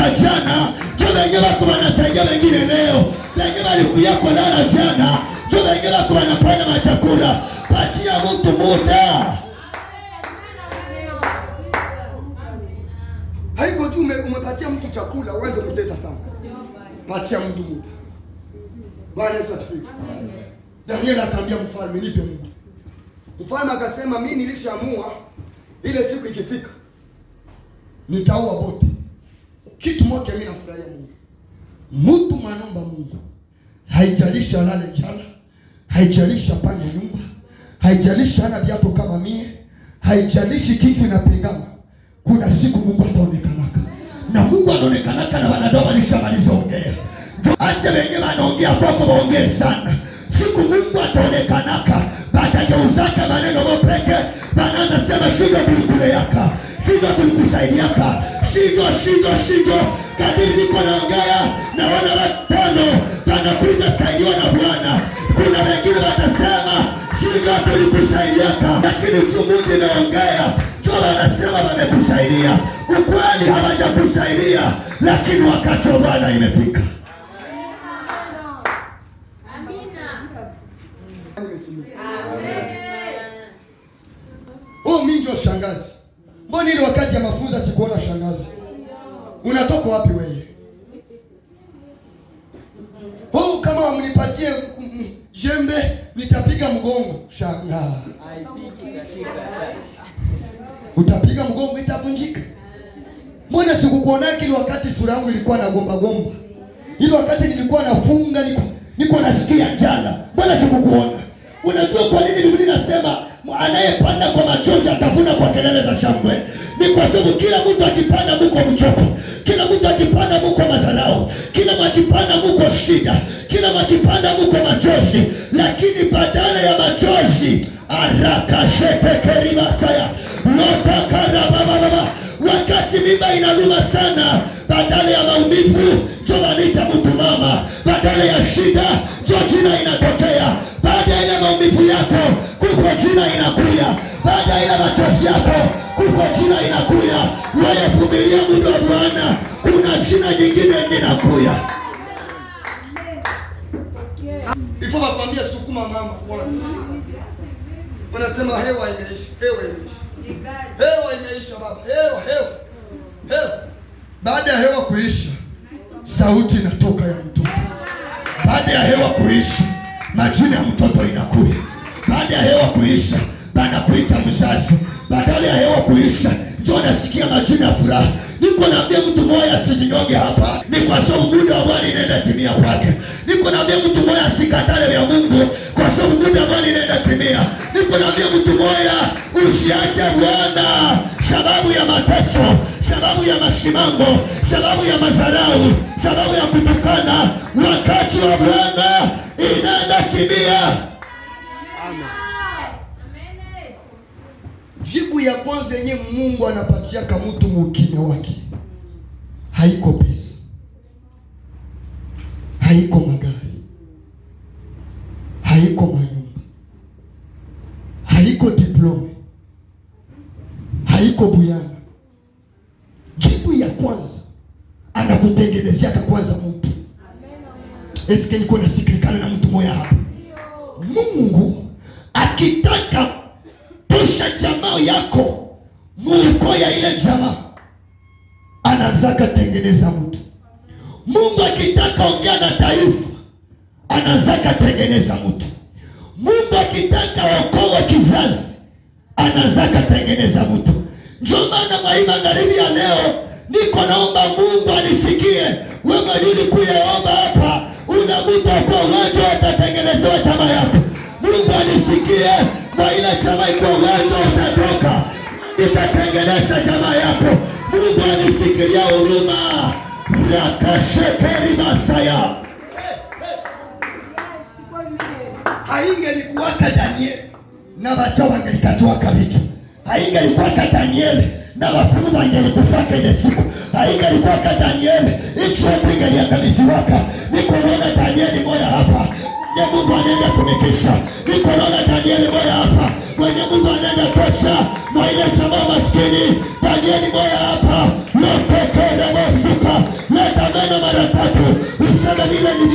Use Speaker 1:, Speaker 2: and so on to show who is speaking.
Speaker 1: lala jana, ndio wengine wako wanasaidia wengine leo. Wengine walikuja kwa lala jana, ndio wengine wako wanapanda machakula. Patia mtu muda.
Speaker 2: Haiko tu umepatia mtu chakula uweze kuteta sana. Patia mtu muda. Bwana Yesu asifiwe. Daniel akamwambia mfalme, nipe muda. Mfalme akasema, mimi nilishaamua ile siku ikifika nitaua wote. Kitu moja mimi nafurahia Mungu. Mtu manaomba Mungu. Haijalisha lale jana, haijalisha pange nyumba, haijalisha ana viatu kama mie, haijalishi kitu inapingana. Kuna siku Mungu ataonekanaka. Na Mungu anaonekanaka na wanadamu walishamaliza ongea. Acha wengine wanaongea kwako waongee sana. Siku Mungu ataonekanaka, batageuzaka maneno mopeke, banaanza sema shindo tulikule yaka, shindo tulikusaidiaka, shindo. Kadiri niko naongea na wana watano wanakuja saidiwa na Bwana. Kuna wengine watasema shindo tulikusaidiaka, lakini chumundi naongea wanasema wamekusaidia. Ukweli hawajakusaidia, lakini wakati wa Bwana imefika. Oh, mimi ndio shangazi. Mbona ile wakati ya mafunzo sikuona shangazi? Unatoka wapi wewe? Oh, kama wamnipatie jembe nitapiga mgongo. Shangaa. Utapiga mgongo itavunjika. Mbona sikukuona kile wakati sura yangu ilikuwa na gomba? Ile wakati nilikuwa nafunga niko nasikia njala. Mbona sikukuona? Unajua kwa nini Biblia inasema anayepanda kwa machozi atavuna kwa kelele za shangwe? Ni kwa sababu kila mtu akipanda mko mchoko, kila mtu akipanda mko mazalao, kila mtu akipanda mko shida, kila mtu akipanda mko machozi, lakini badala ya machozi arakashetekeribasaya lotakarabababa. Wakati mimba inaluma sana, badala ya maumivu jovanita mtu mama, badala ya shida jo jina inatokea. Baada ya ile maumivu yako kuko jina inakuya, baada ya ile machozi yako kuko jina inakuya. Wewe vumilia muda wa Bwana, kuna jina jingine linakuya. Ifo bakwambia sukuma mama kwanza. Unasema hewa imeisha, hewa imeisha baba, hewa. Baada ya hewa kuisha, sauti inatoka ya mtoto. Baada ya hewa kuisha, majina ya mtoto inakuja. Baada ya hewa kuisha, banakuita mzazi. Badala ya hewa kuisha, ndio nasikia majina ya furaha. Niko naambia mtu mmoja asijinyonge hapa. Ni kwa sababu muda wa Bwana inaenda timia kwake. Niko naambia mtu mmoja asikatale ya Mungu kwa sababu muda wa Bwana inaenda timia. Niko naambia mtu mmoja usiache Bwana sababu ya mateso, sababu ya mashimambo, sababu ya madharau, sababu ya kutukana. Wakati wa Bwana inaenda timia. Amen. Jibu ya kwanza yenye Mungu anapatia kama mtu mukime wake, haiko pesa, haiko magari, haiko manyumba, haiko diploma, haiko buyana. Jibu ya kwanza anakutengenezea kwanza mtu. Eske niko nasikilizana na mtu moja hapa? Mungu akitaka tosha jamaa yako Mungu ya ile jamaa anazaka tengeneza mtu. Mungu akitaka ongea na taifa anazaka tengeneza mtu. Mungu akitaka okoa kizazi anazaka tengeneza mtu. Ndio maana magharibi ya leo niko naomba Mungu anisikie. Wewe nilikuyaomba hapa, una mtu kwa uwanja atatengenezewa chama yako. Mungu anisikie, kwa ile chama iko uwanja utatoka, itatengeneza chama yako. Mungu anisikilia huruma. Yakashekeri masaya. Haingelikuwaka Daniel na wachawi wangelikatoa vitu. Haingelikuwaka Daniel na wafumu wangelikupaka ile siku. Haingelikuwaka Daniel ikiwa ingeliangaliziwaka. Nikoona Daniel moja hapa, ya Mungu anaenda kumekesha. Nikoona Daniel moja hapa, mwenye Mungu anaenda tosha. Mwa ile chama maskini, Daniel moja hapa, lopekele mosuka.
Speaker 1: leta meno mara tatu, useme vile ni